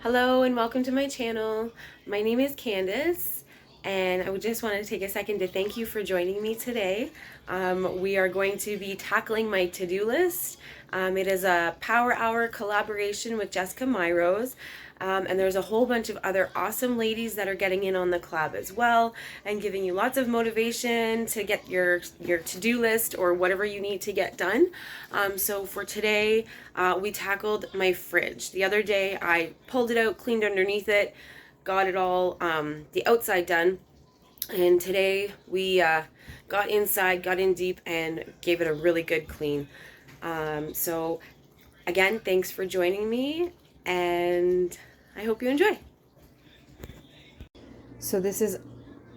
Hello and welcome to my channel. My name is Candace and I would just want to take a second to thank you for joining me today. We are going to be tackling my to-do list. It is a Power Hour collaboration with Jessica Myrose. And there's a whole bunch of other awesome ladies that are getting in on the collab as well and giving you lots of motivation to get your to-do list or whatever you need to get done. So for today, we tackled my fridge. The other day I pulled it out, cleaned underneath it, got it all the outside done. And today we got inside, got in deep, and gave it a really good clean. So again, thanks for joining me, and I hope you enjoy. So this is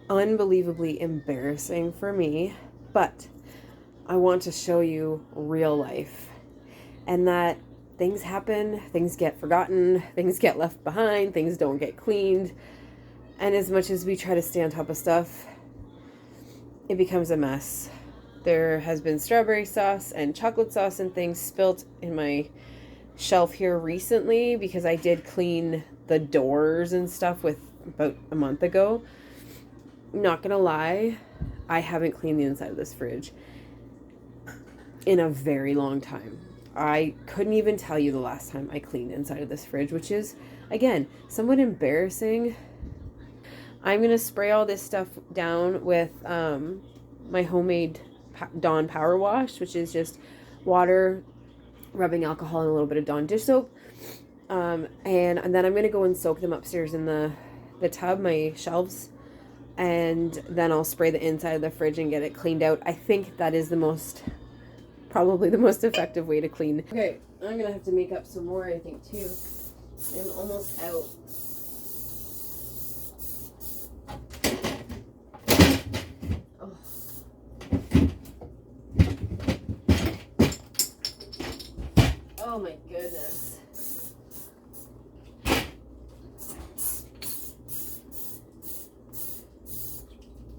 unbelievably embarrassing for me, but I want to show you real life, and that things happen, things get forgotten, things get left behind, things don't get cleaned, and as much as we try to stay on top of stuff, it becomes a mess. There has been strawberry sauce and chocolate sauce and things spilt in my shelf here recently because I did clean the doors and stuff with about a month ago. Not gonna lie, I haven't cleaned the inside of this fridge in a very long time. I couldn't even tell you the last time I cleaned inside of this fridge, which is, again, somewhat embarrassing. I'm going to spray all this stuff down with my homemade Dawn Power Wash, which is just water, rubbing alcohol, and a little bit of Dawn dish soap. And then I'm going to go and soak them upstairs in the tub, my shelves. And then I'll spray the inside of the fridge and get it cleaned out. I think that is probably the most effective way to clean. Okay, I'm going to have to make up some more, I think, too. I'm almost out. Oh my goodness.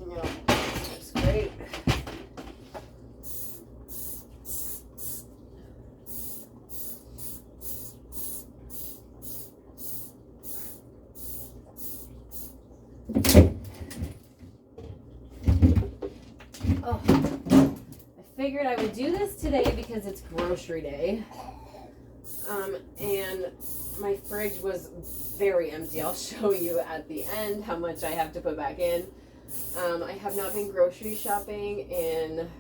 Yeah, that's great. Oh, I figured I would do this today because it's grocery day. And my fridge was very empty. I'll show you at the end how much I have to put back in. I have not been grocery shopping in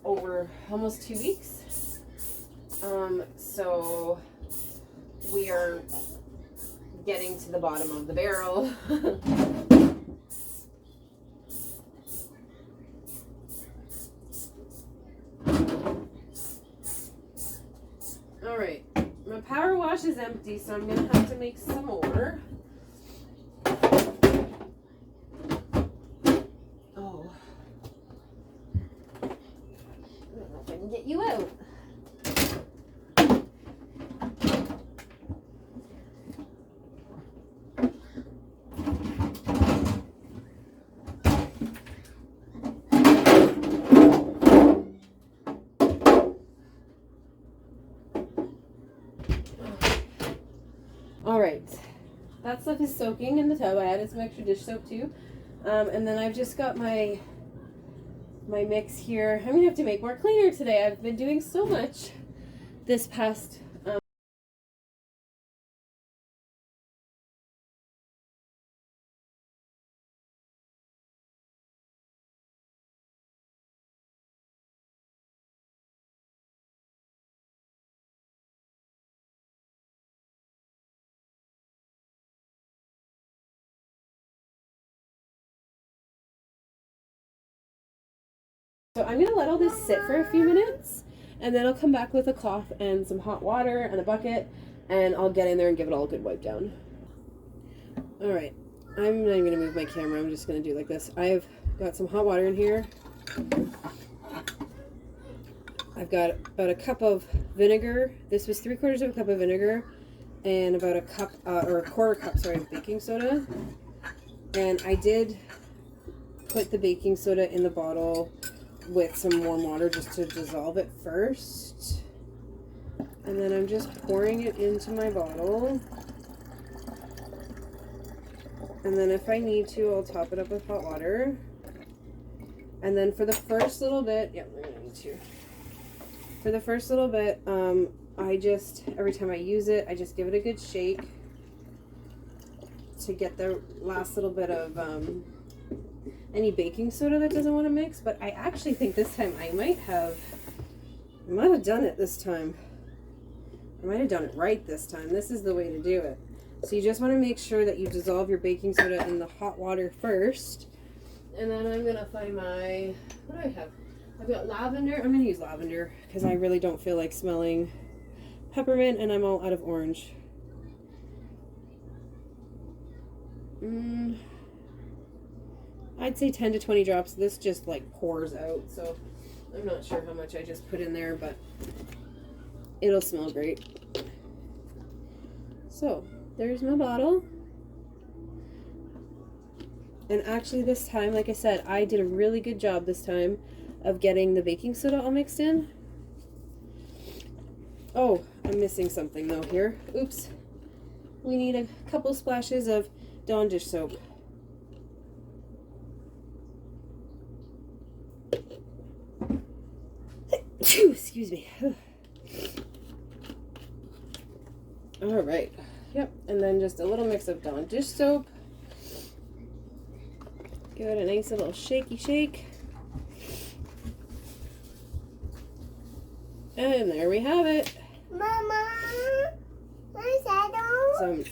over almost 2 weeks. So we are getting to the bottom of the barrel. All right, my power wash is empty, so I'm gonna have to make some more. Oh, I don't know if I can get you out. All right, that stuff is soaking in the tub. I added some extra dish soap too. And then I've just got my mix here. I'm gonna have to make more cleaner today. I've been doing so much this past so I'm gonna let all this sit for a few minutes, and then I'll come back with a cloth and some hot water and a bucket, and I'll get in there and give it all a good wipe down. All right, I'm not even gonna move my camera. I'm just gonna do like this. I've got some hot water in here. I've got about a cup of vinegar. This was 3/4 of a cup of vinegar, and about a cup or a quarter cup, sorry, of baking soda. And I did put the baking soda in the bottle with some warm water just to dissolve it first. And then I'm just pouring it into my bottle. And then if I need to, I'll top it up with hot water. And then for the first little bit, yeah, we're gonna need to. For the first little bit, I just, every time I use it, I just give it a good shake to get the last little bit of any baking soda that doesn't want to mix. But I actually think this time I might have done it this time. I might have done it right this time. This is the way to do it. So you just want to make sure that you dissolve your baking soda in the hot water first. And then I'm going to find my, what do I have? I've got lavender. I'm going to use lavender because I really don't feel like smelling peppermint, and I'm all out of orange. I'd say 10 to 20 drops. This just like pours out, so I'm not sure how much I just put in there, but it'll smell great. So there's my bottle. And actually this time, like I said, I did a really good job this time of getting the baking soda all mixed in. Oh, I'm missing something though here. Oops. We need a couple splashes of Dawn dish soap. Excuse me. All right. Yep. And then just a little mix of Dawn dish soap. Give it a nice little shaky shake. And there we have it. Mama, my saddle. Some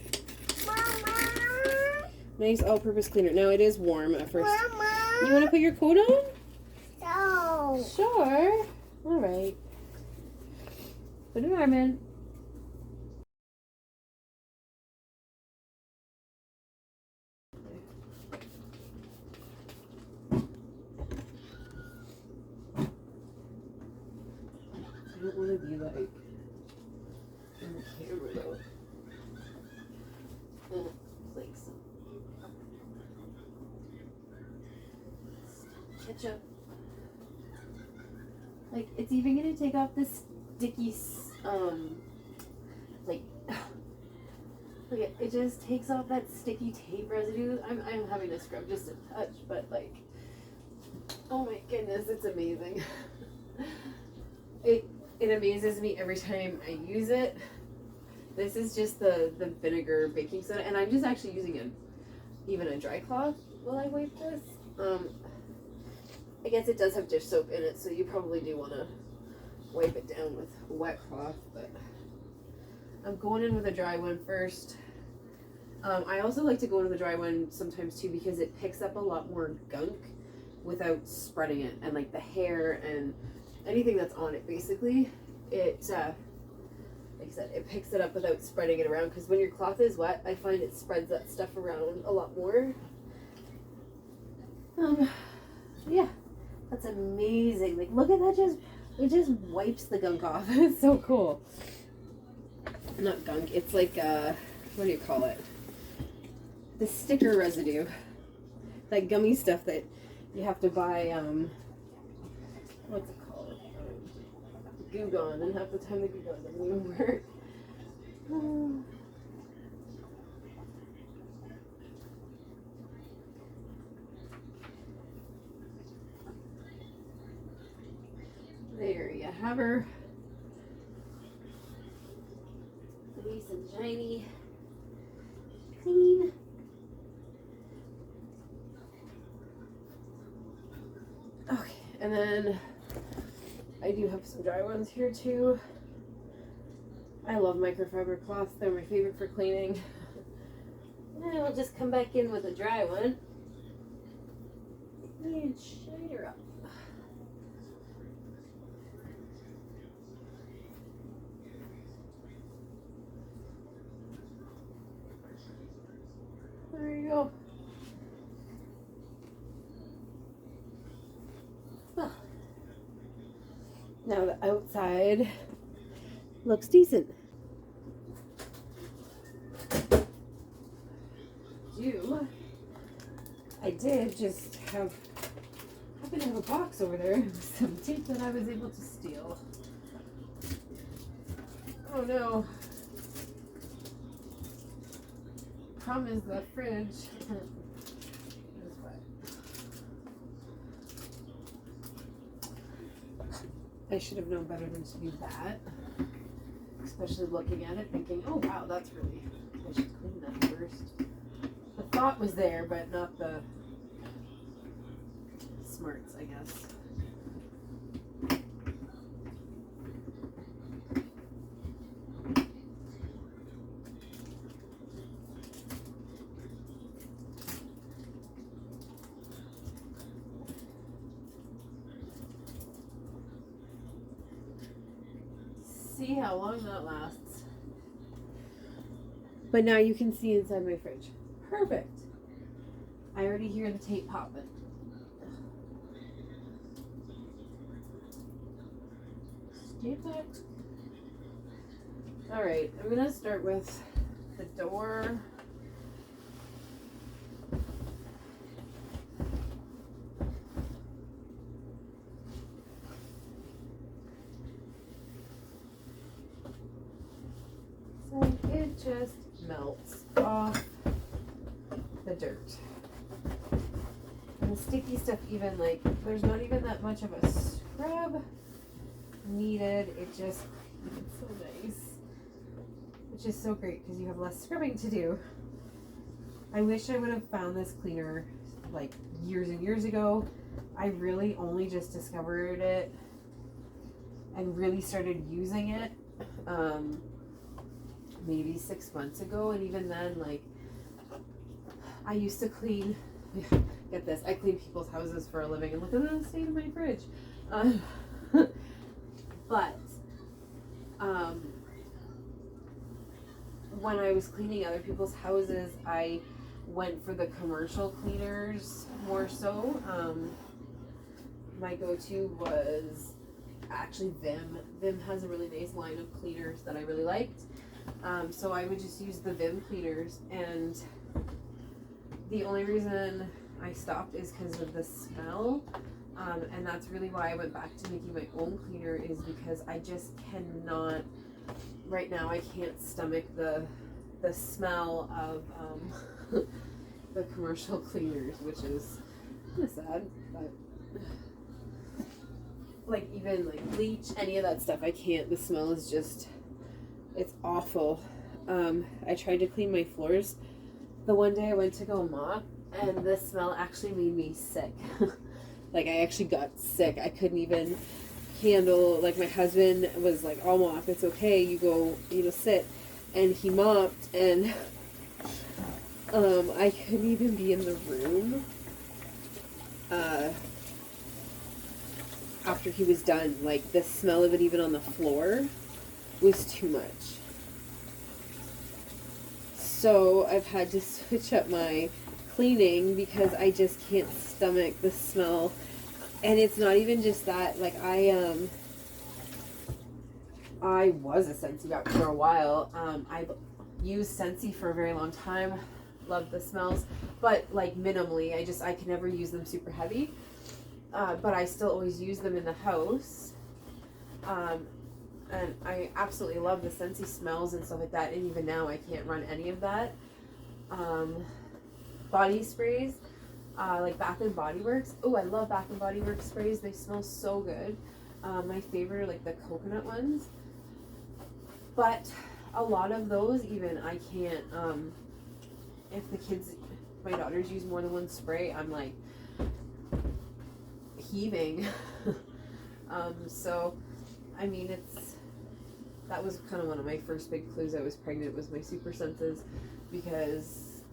Mama, nice all-purpose cleaner. Now it is warm at first. Mama. You want to put your coat on? No. Sure. All right. Put an arm in. I don't want to be like in the camera though. Like some ketchup. Like it's even gonna take off this sticky, like, look at it just takes off that sticky tape residue. I'm having to scrub just a touch, but like, oh my goodness, it's amazing. It amazes me every time I use it. This is just the vinegar baking soda, and I'm just actually using even a dry cloth while I wipe this. I guess it does have dish soap in it, so you probably do want to wipe it down with a wet cloth, but I'm going in with a dry one first. I also like to go in with a dry one sometimes too because it picks up a lot more gunk without spreading it, and like the hair and anything that's on it, basically, it, like I said, it picks it up without spreading it around, because when your cloth is wet, I find it spreads that stuff around a lot more. Yeah, that's amazing. Like, look at that, it just wipes the gunk off. It's so cool. Not gunk, it's like, what do you call it? The sticker residue. That gummy stuff that you have to buy, what's it called? Goo Gone, and half the time the Goo Gone doesn't even work. There you have her. Nice and shiny. Clean. Okay, and then I do have some dry ones here too. I love microfiber cloths. They're my favorite for cleaning. And I'll just come back in with a dry one and shine her up. There you go. Well, now the outside looks decent. I did just happen to have a box over there with some tape that I was able to steal. Oh no. Problem is the fridge is wet. I should have known better than to do that. Especially looking at it thinking, oh wow, that's really, I should clean that first. The thought was there, but not the smarts, I guess. See how long that lasts. But now you can see inside my fridge. Perfect. I already hear the tape popping. Stupid. Alright, I'm gonna start with the door. It just melts off the dirt. And the sticky stuff, even like, there's not even that much of a scrub needed. It just, it's so nice. Which is so great because you have less scrubbing to do. I wish I would have found this cleaner like years and years ago. I really only just discovered it and really started using it maybe 6 months ago, and even then, like, I used to clean, get this, I clean people's houses for a living, and look at the state of my fridge. But when I was cleaning other people's houses, I went for the commercial cleaners more so. My go-to was actually Vim. Vim has a really nice line of cleaners that I really liked. So I would just use the Vim cleaners, and the only reason I stopped is because of the smell, and that's really why I went back to making my own cleaner, is because I just cannot, right now I can't stomach the smell of the commercial cleaners, which is kind of sad, but like even like bleach, any of that stuff, I can't. The smell is just, it's awful. I tried to clean my floors the one day I went to go mop, and the smell actually made me sick. Like, I actually got sick. I couldn't even handle, like, my husband was like, I'll mop, it's okay, you go, sit. And he mopped, and I couldn't even be in the room after he was done. Like, the smell of it even on the floor was too much. So I've had to switch up my cleaning because I just can't stomach the smell. And it's not even just that, like, I was a Scentsy vet for a while. I've used Scentsy for a very long time. Love the smells, but like minimally. I can never use them super heavy. But I still always use them in the house. And I absolutely love the Scentsy smells and stuff like that. And even now I can't run any of that. Body sprays, like Bath and Body Works. Oh, I love Bath and Body Works sprays. They smell so good. My favorite are like the coconut ones. But a lot of those, even I can't, if the kids, my daughters use more than one spray, I'm like heaving. So, I mean, that was kind of one of my first big clues I was pregnant, was my super senses, because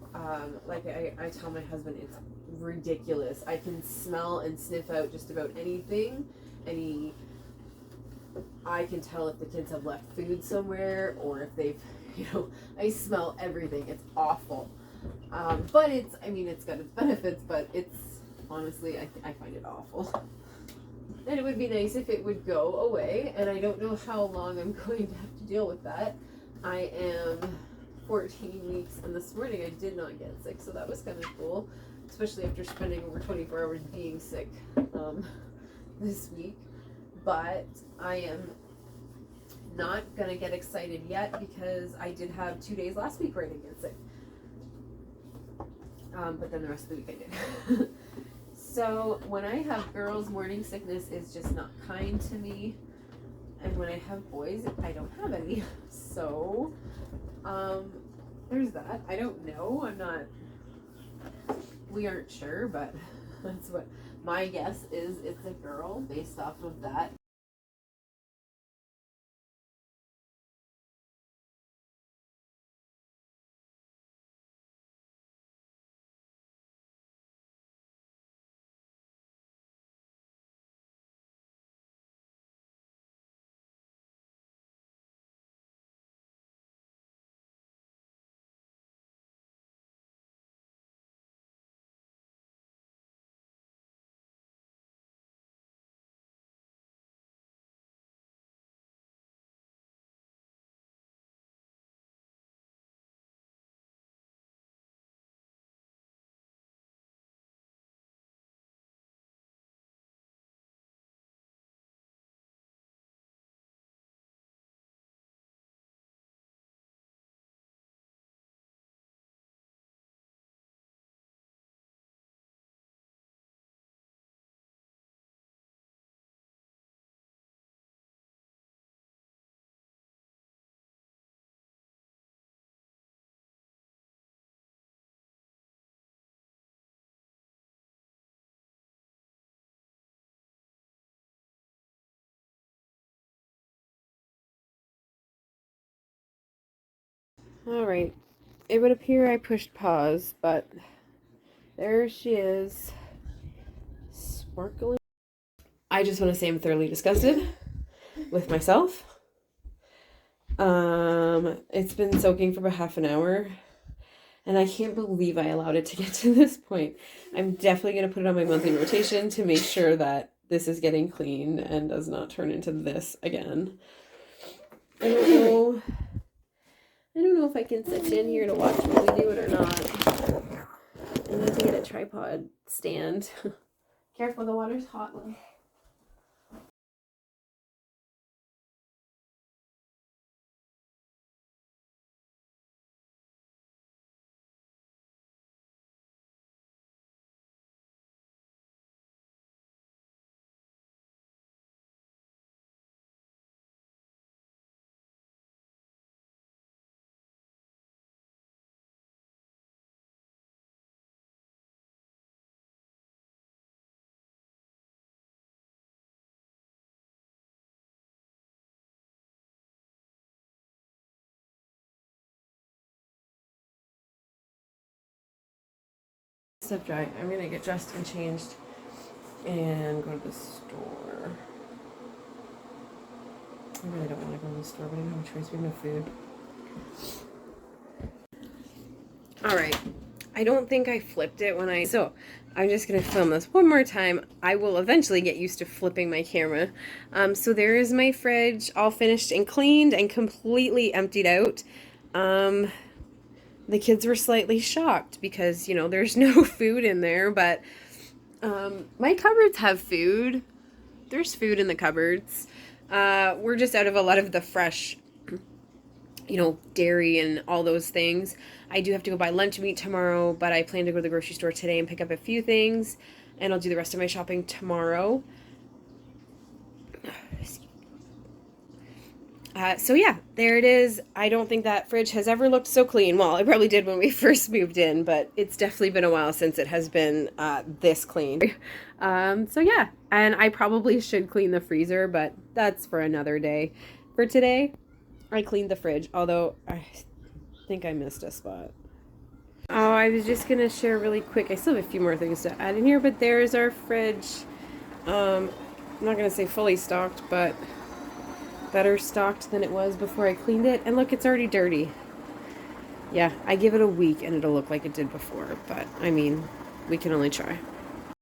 like I tell my husband, it's ridiculous. I can smell and sniff out just about anything. I can tell if the kids have left food somewhere, or if they've, I smell everything. It's awful. But it's got its benefits, but it's, honestly, I find it awful. And it would be nice if it would go away, and I don't know how long I'm going to have to deal with that. I am 14 weeks, and this morning I did not get sick, so that was kind of cool, especially after spending over 24 hours being sick this week. But I am not gonna get excited yet because I did have 2 days last week where I didn't get sick. But then the rest of the week I did. So when I have girls, morning sickness is just not kind to me. And when I have boys, I don't have any. So, there's that. I don't know. We aren't sure, but that's what my guess is. It's a girl based off of that. All right. It would appear I pushed pause, but there she is, sparkling. I just want to say I'm thoroughly disgusted with myself. It's been soaking for about half an hour, and I can't believe I allowed it to get to this point. I'm definitely going to put it on my monthly rotation to make sure that this is getting clean and does not turn into this again. I don't know if I can sit in here to watch when we do it or not. I need to get a tripod stand. Careful, the water's hot. Stuff dry. I'm gonna get dressed and changed and go to the store. I really don't want to go to the store, but I don't have a choice. We have no food. Alright. I don't think I flipped it so I'm just gonna film this one more time. I will eventually get used to flipping my camera. So there is my fridge all finished and cleaned and completely emptied out. The kids were slightly shocked because, you know, there's no food in there, but my cupboards have food. There's food in the cupboards. We're just out of a lot of the fresh, you know, dairy and all those things. I do have to go buy lunch meat tomorrow, but I plan to go to the grocery store today and pick up a few things, and I'll do the rest of my shopping tomorrow. So yeah, there it is. I don't think that fridge has ever looked so clean. Well, it probably did when we first moved in, but it's definitely been a while since it has been this clean. So yeah, and I probably should clean the freezer, but that's for another day. For today, I cleaned the fridge, although I think I missed a spot. Oh, I was just going to share really quick. I still have a few more things to add in here, but there's our fridge. I'm not going to say fully stocked, but better stocked than it was before I cleaned it. And look, it's already dirty. Yeah, I give it a week and it'll look like it did before, but I mean, we can only try.